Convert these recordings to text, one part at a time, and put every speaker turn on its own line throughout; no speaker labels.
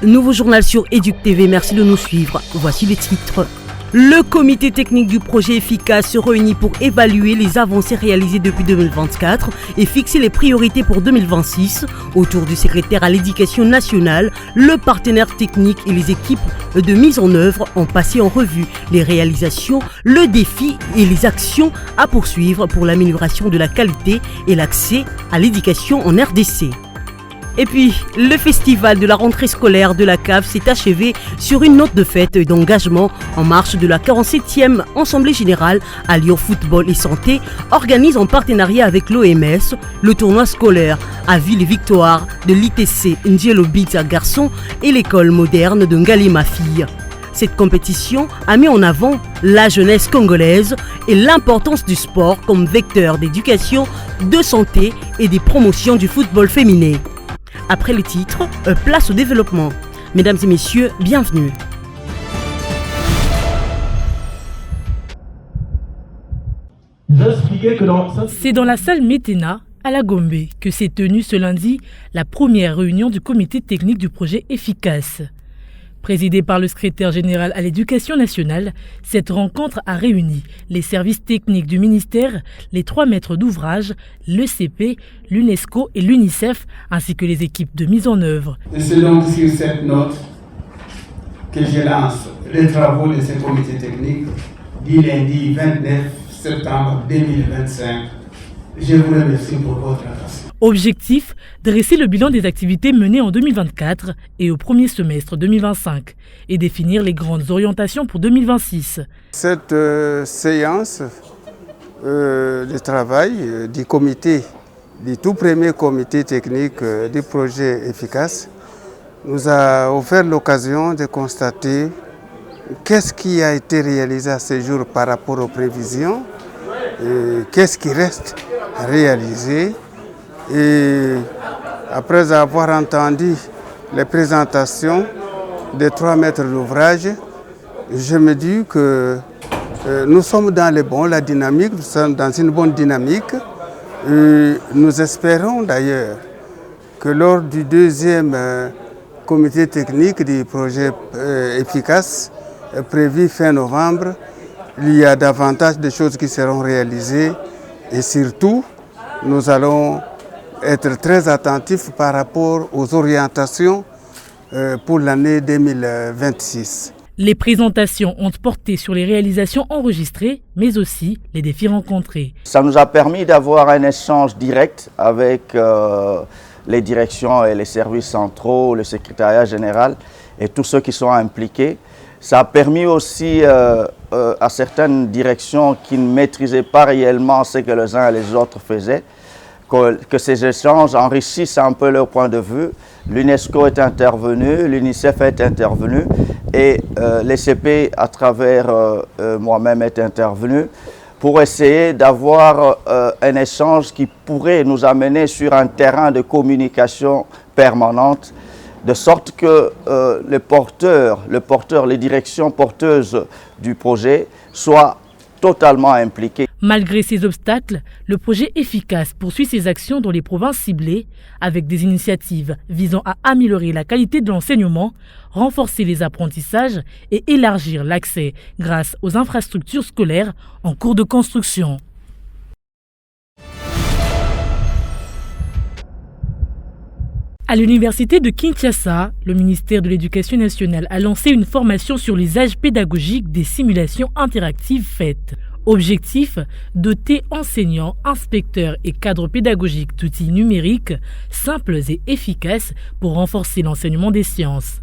Nouveau journal sur Éduc TV, merci de nous suivre. Voici les titres. Le comité technique du projet efficace se réunit pour évaluer les avancées réalisées depuis 2024 et fixer les priorités pour 2026. Autour du secrétaire à l'éducation nationale, le partenaire technique et les équipes de mise en œuvre ont passé en revue les réalisations, le défi et les actions à poursuivre pour l'amélioration de la qualité et l'accès à l'éducation en RDC. Et puis, le festival de la rentrée scolaire de la CAF s'est achevé sur une note de fête et d'engagement en marge de la 47e Assemblée Générale à Lyon Football et Santé, organise en partenariat avec l'OMS le tournoi scolaire à Ville et Victoire de l'ITC Ndielo Bita Garçon et l'école moderne de Ngalima Fille. Cette compétition a mis en avant la jeunesse congolaise et l'importance du sport comme vecteur d'éducation, de santé et des promotions du football féminin. Après le titre, place au développement. Mesdames et messieurs, bienvenue.
C'est dans la salle Météna, à la Gombe, que s'est tenue ce lundi la première réunion du comité technique du projet Efficace. Présidée par le secrétaire général à l'Éducation nationale, cette rencontre a réuni les services techniques du ministère, les 3 maîtres d'ouvrage, l'ECP, l'UNESCO et l'UNICEF, ainsi que les équipes de mise en œuvre.
Et c'est donc sur cette note que je lance les travaux de ce comité technique du lundi 29 septembre 2025. Je vous remercie pour votre attention.
Objectif, dresser le bilan des activités menées en 2024 et au premier semestre 2025 et définir les grandes orientations pour 2026.
Cette séance de travail du comité, du tout premier comité technique du projet Efficace, nous a offert l'occasion de constater qu'est-ce qui a été réalisé à ce jour par rapport aux prévisions, qu'est-ce qui reste à réaliser. Et après avoir entendu les présentations des 3 maîtres d'ouvrage, je me dis que nous sommes dans la dynamique, nous sommes dans une bonne dynamique. Et nous espérons d'ailleurs que lors du 2e comité technique du projet Efficace, prévu fin novembre, il y a davantage de choses qui seront réalisées et surtout, nous allons être très attentifs par rapport aux orientations pour l'année 2026.
Les présentations ont porté sur les réalisations enregistrées, mais aussi les défis rencontrés.
Ça nous a permis d'avoir un échange direct avec les directions et les services centraux, le secrétariat général et tous ceux qui sont impliqués. Ça a permis aussi à certaines directions qui ne maîtrisaient pas réellement ce que les uns et les autres faisaient, que ces échanges enrichissent un peu leur point de vue. L'UNESCO est intervenu, l'UNICEF est intervenu et l'ECP à travers moi-même est intervenu pour essayer d'avoir un échange qui pourrait nous amener sur un terrain de communication permanente, de sorte que les directions porteuses du projet soient totalement impliquées.
Malgré ces obstacles, le projet Efficace poursuit ses actions dans les provinces ciblées avec des initiatives visant à améliorer la qualité de l'enseignement, renforcer les apprentissages et élargir l'accès grâce aux infrastructures scolaires en cours de construction. À l'université de Kinshasa, le ministère de l'Éducation nationale a lancé une formation sur l'usage pédagogique des simulations interactives faites. Objectif, doter enseignants, inspecteurs et cadres pédagogiques d'outils numériques simples et efficaces pour renforcer l'enseignement des sciences.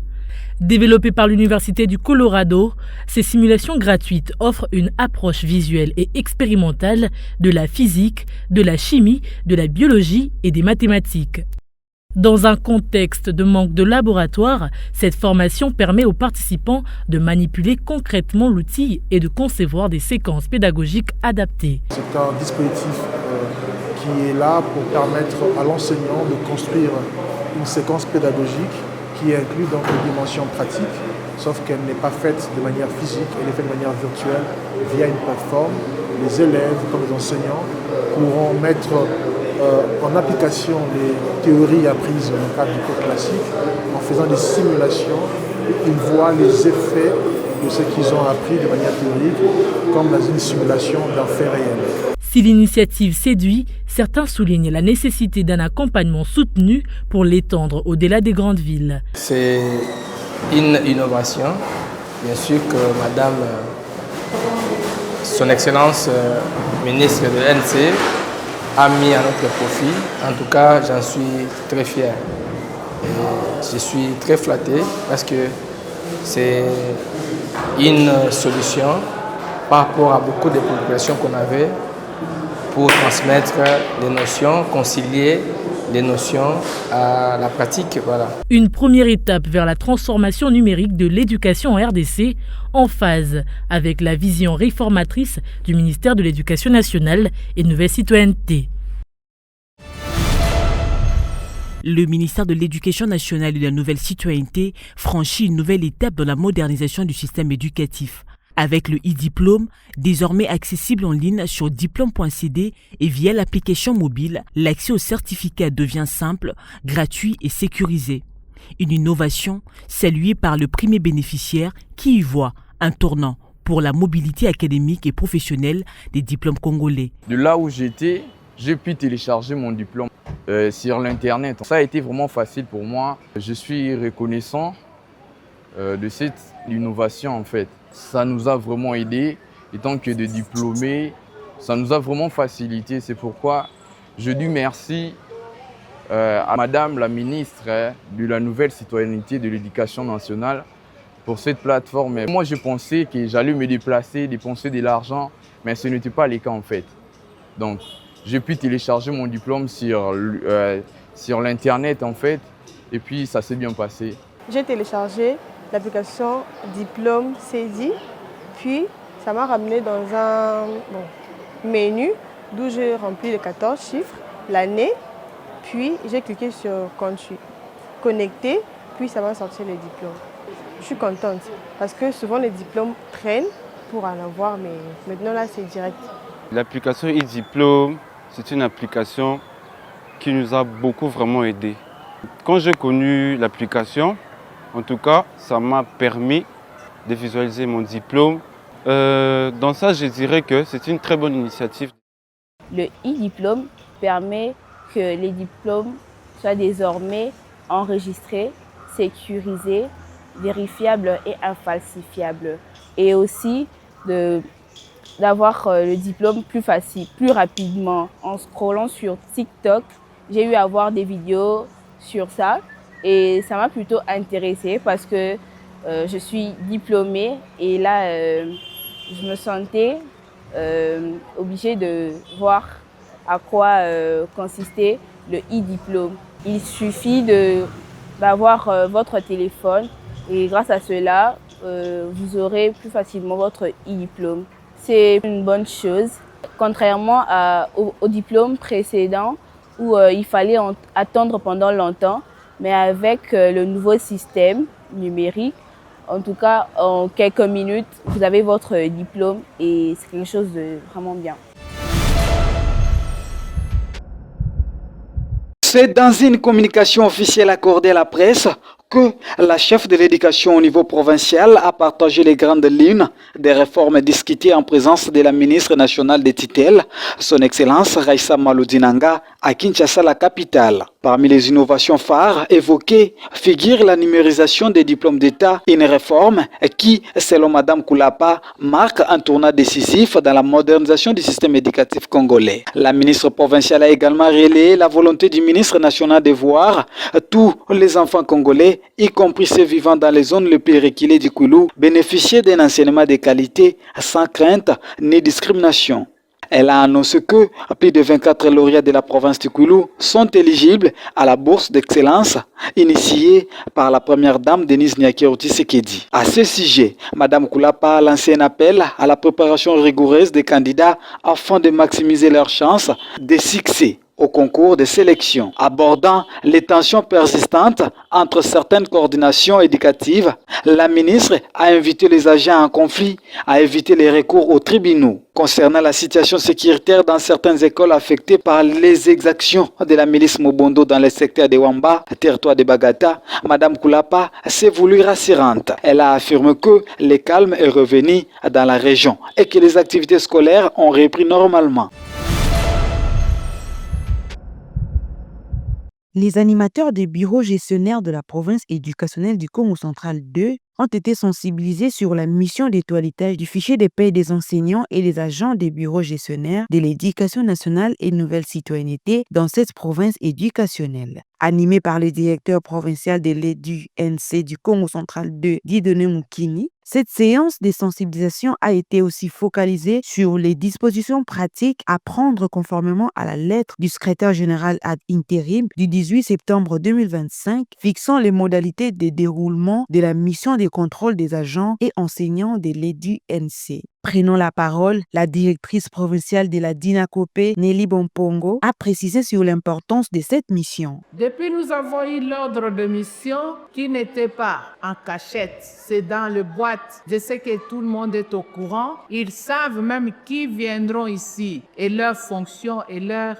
Développées par l'Université du Colorado, ces simulations gratuites offrent une approche visuelle et expérimentale de la physique, de la chimie, de la biologie et des mathématiques. Dans un contexte de manque de laboratoire, cette formation permet aux participants de manipuler concrètement l'outil et de concevoir des séquences pédagogiques adaptées.
C'est un dispositif qui est là pour permettre à l'enseignant de construire une séquence pédagogique qui est inclue dans une dimension pratique, sauf qu'elle n'est pas faite de manière physique, elle est faite de manière virtuelle via une plateforme. Les élèves comme les enseignants pourront mettre en application des théories apprises dans le cadre du cours classique, en faisant des simulations, ils voient les effets de ce qu'ils ont appris de manière théorique, comme dans une simulation d'un fait réel.
Si l'initiative séduit, certains soulignent la nécessité d'un accompagnement soutenu pour l'étendre au-delà des grandes villes.
C'est une innovation. Bien sûr que Madame, Son Excellence ministre de l'NC, a mis à notre profit. En tout cas, j'en suis très fier. Et je suis très flatté parce que c'est une solution par rapport à beaucoup de populations qu'on avait pour transmettre les notions, concilier les notions à la pratique. Voilà.
Une première étape vers la transformation numérique de l'éducation en RDC, en phase avec la vision réformatrice du ministère de l'Éducation nationale et Nouvelle Citoyenneté.
Le ministère de l'Éducation nationale et de la Nouvelle Citoyenneté franchit une nouvelle étape dans la modernisation du système éducatif. Avec le e-diplôme, désormais accessible en ligne sur diplôme.cd et via l'application mobile, l'accès au certificat devient simple, gratuit et sécurisé. Une innovation saluée par le premier bénéficiaire qui y voit un tournant pour la mobilité académique et professionnelle des diplômes congolais.
De là où j'étais, j'ai pu télécharger mon diplôme sur l'internet. Ça a été vraiment facile pour moi. Je suis reconnaissant de cette innovation en fait. Ça nous a vraiment aidé, étant que de diplômés, ça nous a vraiment facilité. C'est pourquoi je dis merci à Madame la ministre de la Nouvelle Citoyenneté de l'Éducation nationale pour cette plateforme. Moi, je pensais que j'allais me déplacer, dépenser de l'argent, mais ce n'était pas le cas en fait. Donc, j'ai pu télécharger mon diplôme sur l'internet en fait, et puis ça s'est bien passé.
J'ai téléchargé l'application Diplôme Saisi, puis ça m'a ramené dans un menu d'où j'ai rempli les 14 chiffres, l'année, puis j'ai cliqué sur connecter, puis ça m'a sorti les diplômes. Je suis contente parce que souvent les diplômes traînent pour en avoir, mais maintenant là c'est direct.
L'application e-diplôme, c'est une application qui nous a beaucoup vraiment aidé. Quand j'ai connu l'application, en tout cas, ça m'a permis de visualiser mon diplôme. Dans ça, je dirais que c'est une très bonne initiative.
Le e-diplôme permet que les diplômes soient désormais enregistrés, sécurisés, vérifiables et infalsifiables. Et aussi d'avoir le diplôme plus facile, plus rapidement. En scrollant sur TikTok, j'ai eu à voir des vidéos sur ça. Et ça m'a plutôt intéressée parce que je suis diplômée et là, je me sentais obligée de voir à quoi consistait le e-diplôme. Il suffit d'avoir votre téléphone et grâce à cela, vous aurez plus facilement votre e-diplôme. C'est une bonne chose, contrairement au diplôme précédent où il fallait attendre pendant longtemps. Mais avec le nouveau système numérique, en tout cas, en quelques minutes, vous avez votre diplôme et c'est quelque chose de vraiment bien.
C'est dans une communication officielle accordée à la presse que la chef de l'éducation au niveau provincial a partagé les grandes lignes des réformes discutées en présence de la ministre nationale des tutelles, son Excellence Raissa Malodinanga, à Kinshasa, la capitale. Parmi les innovations phares évoquées figure la numérisation des diplômes d'État, une réforme qui, selon Madame Koulapa, marque un tournant décisif dans la modernisation du système éducatif congolais. La ministre provinciale a également relayé la volonté du ministre national de voir tous les enfants congolais, y compris ceux vivant dans les zones les plus reculées du Kwilu, bénéficier d'un enseignement de qualité sans crainte ni discrimination. Elle a annoncé que plus de 24 lauréats de la province du Kwilu sont éligibles à la bourse d'excellence initiée par la première dame Denise Nyakero Tshisekedi. À ce sujet, Madame Koulapa a lancé un appel à la préparation rigoureuse des candidats afin de maximiser leurs chances de succès au concours de sélection. Abordant les tensions persistantes entre certaines coordinations éducatives, la ministre a invité les agents en conflit à éviter les recours aux tribunaux. Concernant la situation sécuritaire dans certaines écoles affectées par les exactions de la milice Mobondo dans le secteur de Wamba, territoire de Bagata, Madame Koulapa s'est voulue rassurante. Elle a affirmé que le calme est revenu dans la région et que les activités scolaires ont repris normalement.
Les animateurs des bureaux gestionnaires de la province éducationnelle du Congo central 2 ont été sensibilisés sur la mission de toilettage du fichier de paie des enseignants et des agents des bureaux gestionnaires de l'éducation nationale et nouvelle citoyenneté dans cette province éducationnelle. Animé par le directeur provincial de l'EDUNC du Congo central 2, Dieudonné Moukini, cette séance de sensibilisation a été aussi focalisée sur les dispositions pratiques à prendre conformément à la lettre du secrétaire général ad intérim du 18 septembre 2025 fixant les modalités de déroulement de la mission de contrôle des agents et enseignants de l'EDUNC. Prenant la parole, la directrice provinciale de la DINACOPE, Nelly Bompongo, a précisé sur l'importance de cette mission.
Depuis, nous avons eu l'ordre de mission qui n'était pas en cachette, c'est dans le boîte. Je sais que tout le monde est au courant. Ils savent même qui viendront ici et leur fonction et leur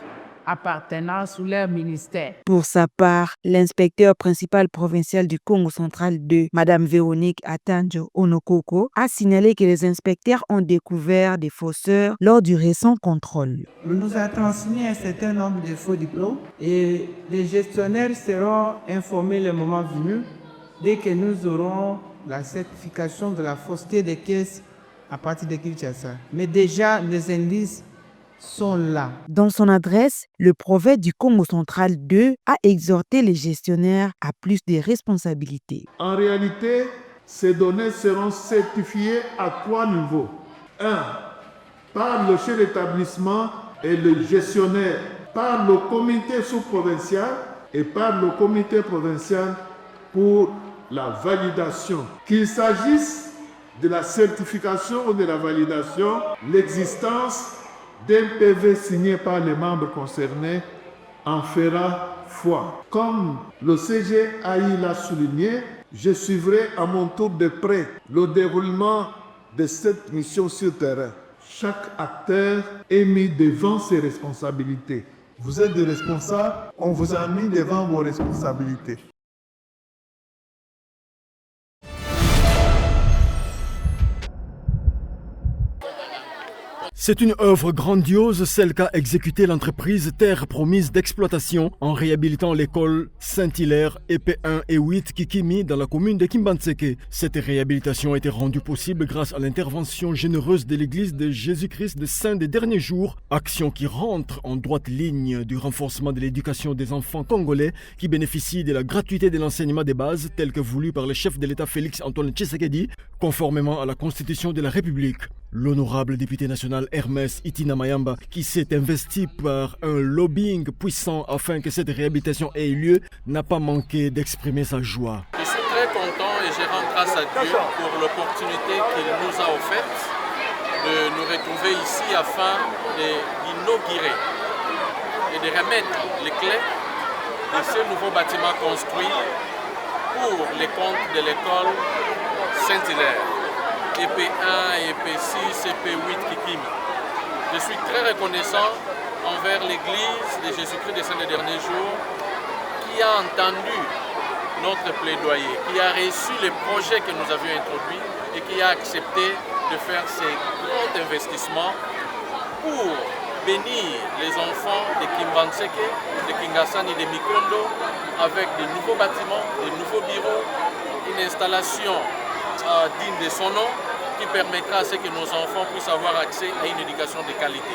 appartenance ou leur ministère.
Pour sa part, l'inspecteur principal provincial du Congo central 2, Madame Véronique Atanjo Onokoko, a signalé que les inspecteurs ont découvert des fausseurs lors du récent contrôle.
On nous a transmis un certain nombre de faux diplômes et les gestionnaires seront informés le moment venu dès que nous aurons la certification de la fausseté des caisses à partir de Kinshasa. Mais déjà, les indices sont là.
Dans son adresse, le préfet du Congo central 2 a exhorté les gestionnaires à plus de responsabilités.
En réalité, ces données seront certifiées à 3 niveaux. 1. Par le chef d'établissement et le gestionnaire, par le comité sous-provincial et par le comité provincial pour la validation. Qu'il s'agisse de la certification ou de la validation, l'existence d'un PV signé par les membres concernés en fera foi. Comme le CGAI l'a souligné, je suivrai à mon tour de près le déroulement de cette mission sur terrain. Chaque acteur est mis devant ses responsabilités. Vous êtes des responsables, on vous a mis devant vos responsabilités.
C'est une œuvre grandiose, celle qu'a exécutée l'entreprise Terre Promise d'exploitation en réhabilitant l'école Saint-Hilaire EP1 et 8 Kikimi dans la commune de Kimbantseke. Cette réhabilitation a été rendue possible grâce à l'intervention généreuse de l'Église de Jésus-Christ des Saints des Derniers Jours, action qui rentre en droite ligne du renforcement de l'éducation des enfants congolais qui bénéficient de la gratuité de l'enseignement des bases tel que voulu par le chef de l'État Félix Antoine Tshisekedi, conformément à la Constitution de la République. L'honorable député national Hermès Itina Mayamba, qui s'est investi par un lobbying puissant afin que cette réhabilitation ait lieu, n'a pas manqué d'exprimer sa joie.
Je suis très content et je rends grâce à Dieu pour l'opportunité qu'il nous a offerte de nous retrouver ici afin d'inaugurer et de remettre les clés de ce nouveau bâtiment construit pour les comptes de l'école Saint-Hilaire. EP1, EP6, EP8 Kikimi. Je suis très reconnaissant envers l'Église de Jésus-Christ des Saints des Derniers Jours qui a entendu notre plaidoyer, qui a reçu les projets que nous avions introduits et qui a accepté de faire ces grands investissements pour bénir les enfants de Kimbantseke, de Kingasani, de Mikondo avec de nouveaux bâtiments, de nouveaux bureaux, une installation digne de son nom qui permettra à ce que nos enfants puissent avoir accès à une éducation de qualité.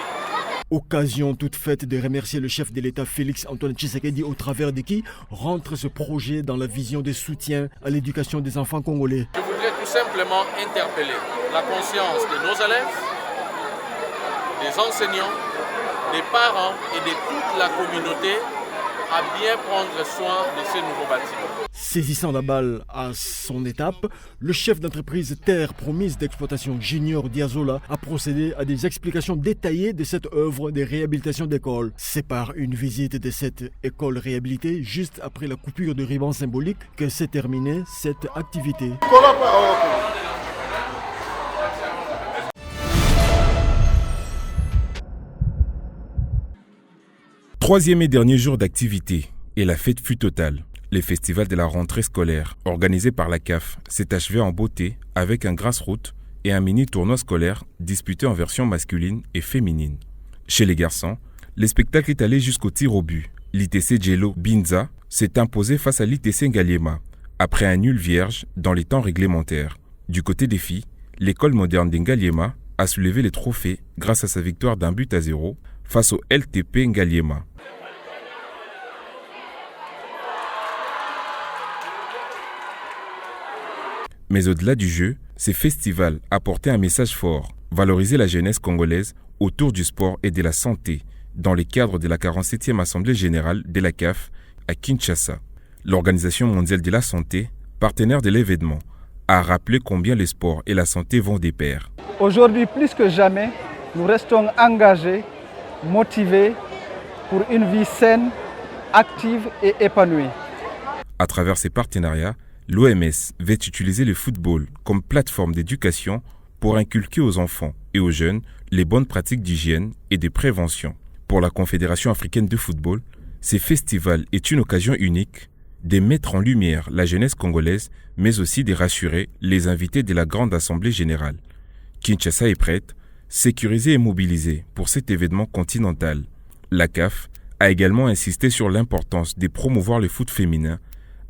Occasion toute faite de remercier le chef de l'État Félix Antoine Tshisekedi au travers de qui rentre ce projet dans la vision de soutien à l'éducation des enfants congolais.
Je voudrais tout simplement interpeller la conscience de nos élèves, des enseignants, des parents et de toute la communauté à bien prendre soin de ces nouveaux bâtiments.
Saisissant la balle à son étape, le chef d'entreprise Terre Promise d'exploitation Junior Diazola a procédé à des explications détaillées de cette œuvre de réhabilitation d'école. C'est par une visite de cette école réhabilitée juste après la coupure de ruban symbolique que s'est terminée cette activité.
Troisième et dernier jour d'activité, et la fête fut totale. Le festival de la rentrée scolaire, organisé par la CAF, s'est achevé en beauté avec un grassroots et un mini-tournoi scolaire disputé en version masculine et féminine. Chez les garçons, le spectacle est allé jusqu'au tir au but. L'ITC Jello Binza s'est imposé face à l'ITC Ngaliema, après un nul vierge dans les temps réglementaires. Du côté des filles, l'école moderne d'Ngaliema a soulevé les trophées grâce à sa victoire d'un but à 0 face au LTP Ngaliema. Mais au-delà du jeu, ces festivals apportaient un message fort, valoriser la jeunesse congolaise autour du sport et de la santé, dans le cadre de la 47e Assemblée générale de la CAF à Kinshasa. L'Organisation mondiale de la santé, partenaire de l'événement, a rappelé combien le sport et la santé vont de pair.
Aujourd'hui, plus que jamais, nous restons engagés, motivés pour une vie saine, active et épanouie.
À travers ces partenariats, l'OMS veut utiliser le football comme plateforme d'éducation pour inculquer aux enfants et aux jeunes les bonnes pratiques d'hygiène et de prévention. Pour la Confédération africaine de football, ce festival est une occasion unique de mettre en lumière la jeunesse congolaise, mais aussi de rassurer les invités de la Grande Assemblée générale. Kinshasa est prête, sécurisée et mobilisée pour cet événement continental. La CAF a également insisté sur l'importance de promouvoir le foot féminin,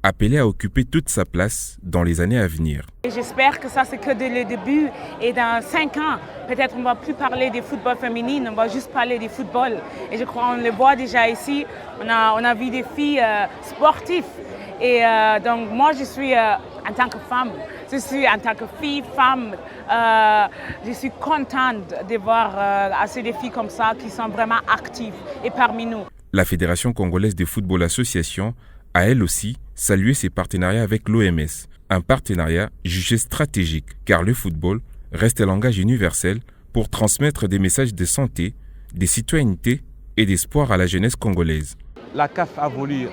appelé à occuper toute sa place dans les années à venir.
J'espère que ça c'est que le début et dans 5 ans, peut-être on ne va plus parler du football féminin, on va juste parler du football. Et je crois qu'on le voit déjà ici, on a vu des filles sportives. Et donc moi je suis en tant que femme, je suis en tant que fille, femme, je suis contente de voir assez de filles comme ça qui sont vraiment actives et parmi nous.
La Fédération congolaise de football association a elle aussi salué ses partenariats avec l'OMS, un partenariat jugé stratégique car le football reste un langage universel pour transmettre des messages de santé, de citoyenneté et d'espoir à la jeunesse congolaise.
La CAF a voulu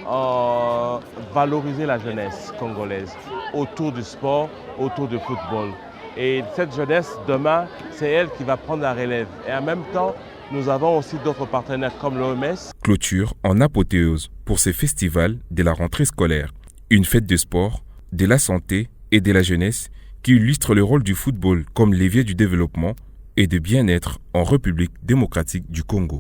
valoriser la jeunesse congolaise autour du sport, autour du football. Et cette jeunesse, demain, c'est elle qui va prendre la relève. Et en même temps, nous avons aussi d'autres partenaires comme l'OMS.
Clôture en apothéose pour ces festivals de la rentrée scolaire. Une fête de sport, de la santé et de la jeunesse qui illustre le rôle du football comme levier du développement et de bien-être en République démocratique du Congo.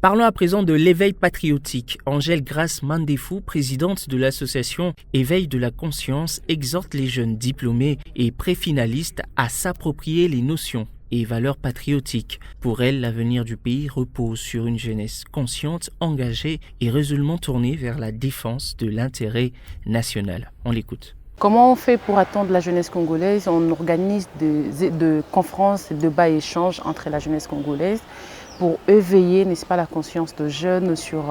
Parlons à présent de l'éveil patriotique. Angèle Grace Mandefou, présidente de l'association Éveil de la conscience, exhorte les jeunes diplômés et préfinalistes à s'approprier les notions et valeurs patriotiques. Pour elle, l'avenir du pays repose sur une jeunesse consciente, engagée et résolument tournée vers la défense de l'intérêt national. On l'écoute.
Comment on fait pour attendre la jeunesse congolaise? On organise des conférences, des débats et échanges entre la jeunesse congolaise pour éveiller, n'est-ce pas, la conscience de jeunes sur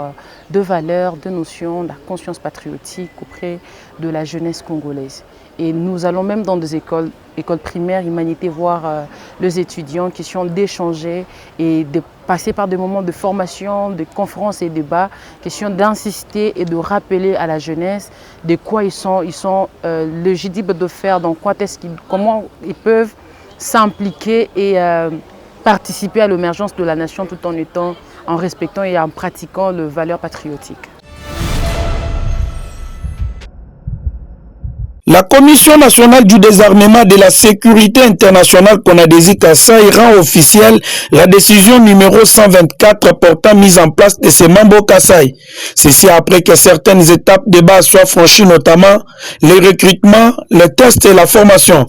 deux valeurs, deux notions, la conscience patriotique auprès de la jeunesse congolaise. Et nous allons même dans des écoles primaires, humanité, voir les étudiants, question d'échanger et de passer par des moments de formation, de conférences et débats, question d'insister et de rappeler à la jeunesse de quoi ils sont légitimes de faire, donc comment ils peuvent s'impliquer et participer à l'émergence de la nation tout en respectant et en pratiquant les valeurs patriotiques.
La Commission nationale du désarmement et de la sécurité internationale CONADESI Kasaï rend officielle la décision numéro 124 portant mise en place de ces Mambo Kasaï. Ceci après que certaines étapes de base soient franchies, notamment les recrutements, les tests et la formation.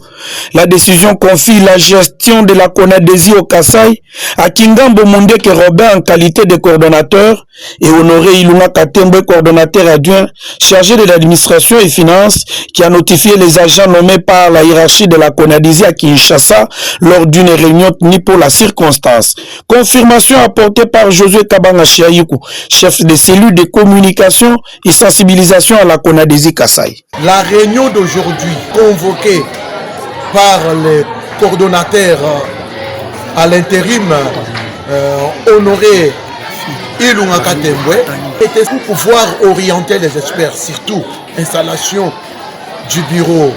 La décision confie la gestion de la CONADESI au Kasaï à Kingambo Mundeke Robert en qualité de coordonnateur et Honoré Ilunga Katembe, coordonnateur adjoint chargé de l'administration et finances, qui a notifié notifié les agents nommés par la hiérarchie de la CONADESI à Kinshasa lors d'une réunion tenue pour la circonstance. Confirmation apportée par Josué Kabanga Chiayuku, chef de cellule de communication et sensibilisation à la CONADESI Kasaï.
La réunion d'aujourd'hui, convoquée par les coordonnateurs à l'intérim, Honoré Ilunga Katembwe, était pour pouvoir orienter les experts, surtout installation du bureau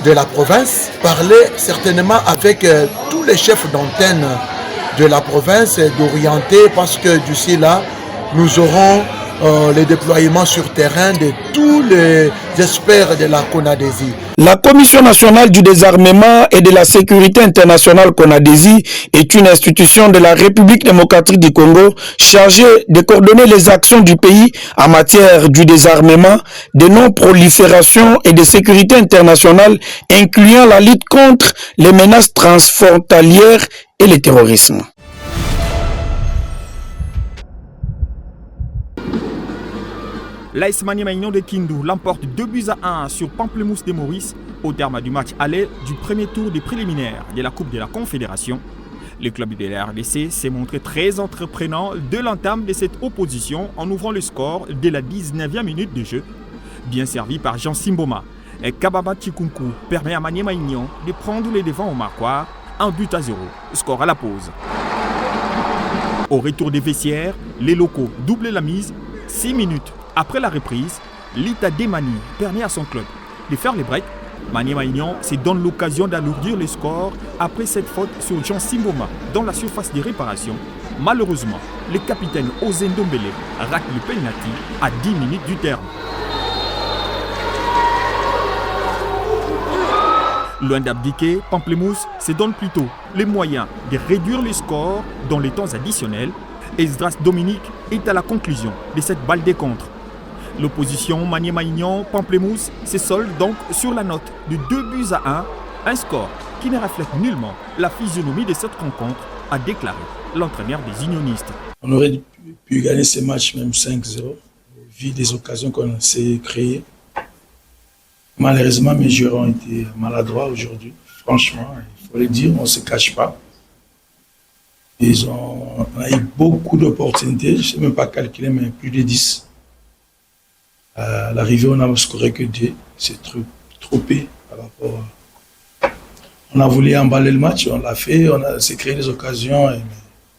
de la province, parler certainement avec tous les chefs d'antenne de la province et d'orienter, parce que d'ici là, nous aurons les déploiements sur terrain de tous les experts de la CONADESI.
La Commission nationale du désarmement et de la sécurité internationale CONADESI est une institution de la République démocratique du Congo chargée de coordonner les actions du pays en matière du désarmement, de non-prolifération et de sécurité internationale, incluant la lutte contre les menaces transfrontalières et le terrorisme.
L'AS Maniema-Union de Kindu l'emporte 2-1 sur Pamplemousse de Maurice au terme du match aller du premier tour des préliminaires de la Coupe de la Confédération. Le club de la RDC s'est montré très entreprenant de l'entame de cette opposition en ouvrant le score dès la 19e minute de jeu. Bien servi par Jean Simboma, et Kababa Chikunku permet à Maniema-Union de prendre les devants au marquoir, 1-0, score à la pause. Au retour des vestiaires, les locaux doublent la mise, 6 minutes. Après la reprise, Lita Demani permet à son club de faire les breaks. Maniema-Union se donne l'occasion d'alourdir le score après cette faute sur Jean Simboma dans la surface de réparation. Malheureusement, le capitaine Ozendombele rate le penalty à 10 minutes du terme. Loin d'abdiquer, Pamplemousse se donne plutôt les moyens de réduire le score dans les temps additionnels. Esdras Dominique est à la conclusion de cette balle des contres. L'opposition Maniema-Union Pamplemousse se solde donc sur la note de 2-1, un score qui ne reflète nullement la physionomie de cette rencontre, a déclaré l'entraîneur des unionistes.
On aurait pu gagner ce match même 5-0, vu des occasions qu'on s'est créées. Malheureusement, mes joueurs ont été maladroits aujourd'hui. Franchement, il faut le dire, on ne se cache pas. On a eu beaucoup d'opportunités, je ne sais même pas calculer, mais plus de 10. À l'arrivée, on n'a scoré que 2. C'est trop peu par rapport à... On a voulu emballer le match, on l'a fait, on s'est créé des occasions, et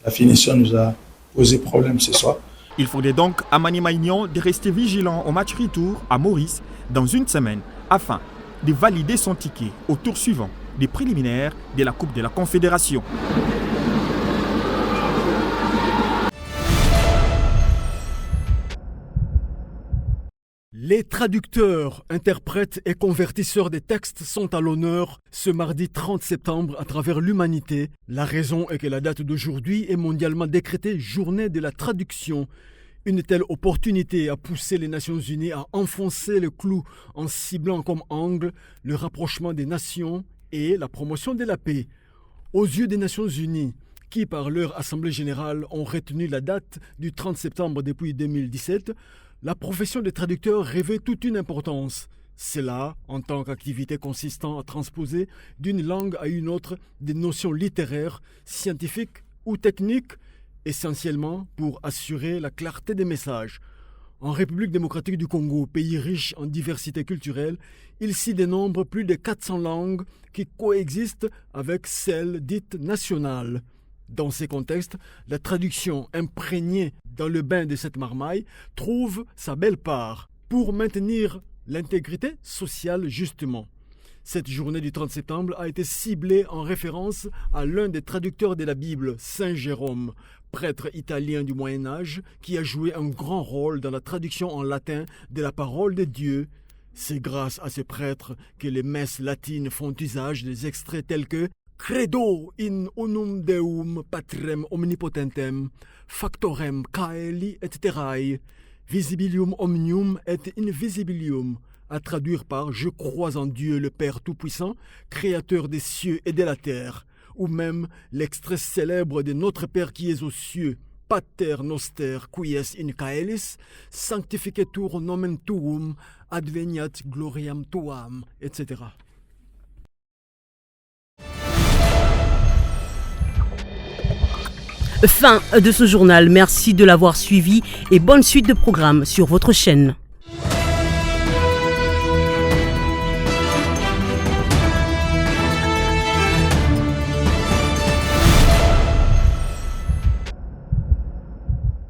la finition nous a posé problème ce soir.
Il faudrait donc à Maniema-Union de rester vigilant au match retour à Maurice dans une semaine afin de valider son ticket au tour suivant des préliminaires de la Coupe de la Confédération.
Les traducteurs, interprètes et convertisseurs des textes sont à l'honneur ce mardi 30 septembre à travers l'humanité. La raison est que la date d'aujourd'hui est mondialement décrétée Journée de la traduction. Une telle opportunité a poussé les Nations Unies à enfoncer le clou en ciblant comme angle le rapprochement des nations et la promotion de la paix. Aux yeux des Nations Unies, qui par leur Assemblée générale ont retenu la date du 30 septembre depuis 2017, la profession de traducteur revêt toute une importance. Cela, en tant qu'activité consistant à transposer d'une langue à une autre des notions littéraires, scientifiques ou techniques, essentiellement pour assurer la clarté des messages. En République démocratique du Congo, pays riche en diversité culturelle, il s'y dénombre plus de 400 langues qui coexistent avec celles dites nationales. Dans ces contextes, la traduction imprégnée dans le bain de cette marmaille trouve sa belle part pour maintenir l'intégrité sociale justement. Cette journée du 30 septembre a été ciblée en référence à l'un des traducteurs de la Bible, Saint Jérôme, prêtre italien du Moyen-Âge qui a joué un grand rôle dans la traduction en latin de la parole de Dieu. C'est grâce à ce prêtre que les messes latines font usage des extraits tels que Credo in unum Deum patrem omnipotentem, factorem caeli et terrae, visibilium omnium et invisibilium, à traduire par « Je crois en Dieu le Père Tout-Puissant, créateur des cieux et de la terre », ou même l'extrait célèbre de Notre Père qui est aux cieux, Pater noster quies in caelis, sanctificetur nomen tuum, adveniat gloriam tuam, etc.
Fin de ce journal, merci de l'avoir suivi et bonne suite de programmes sur votre chaîne.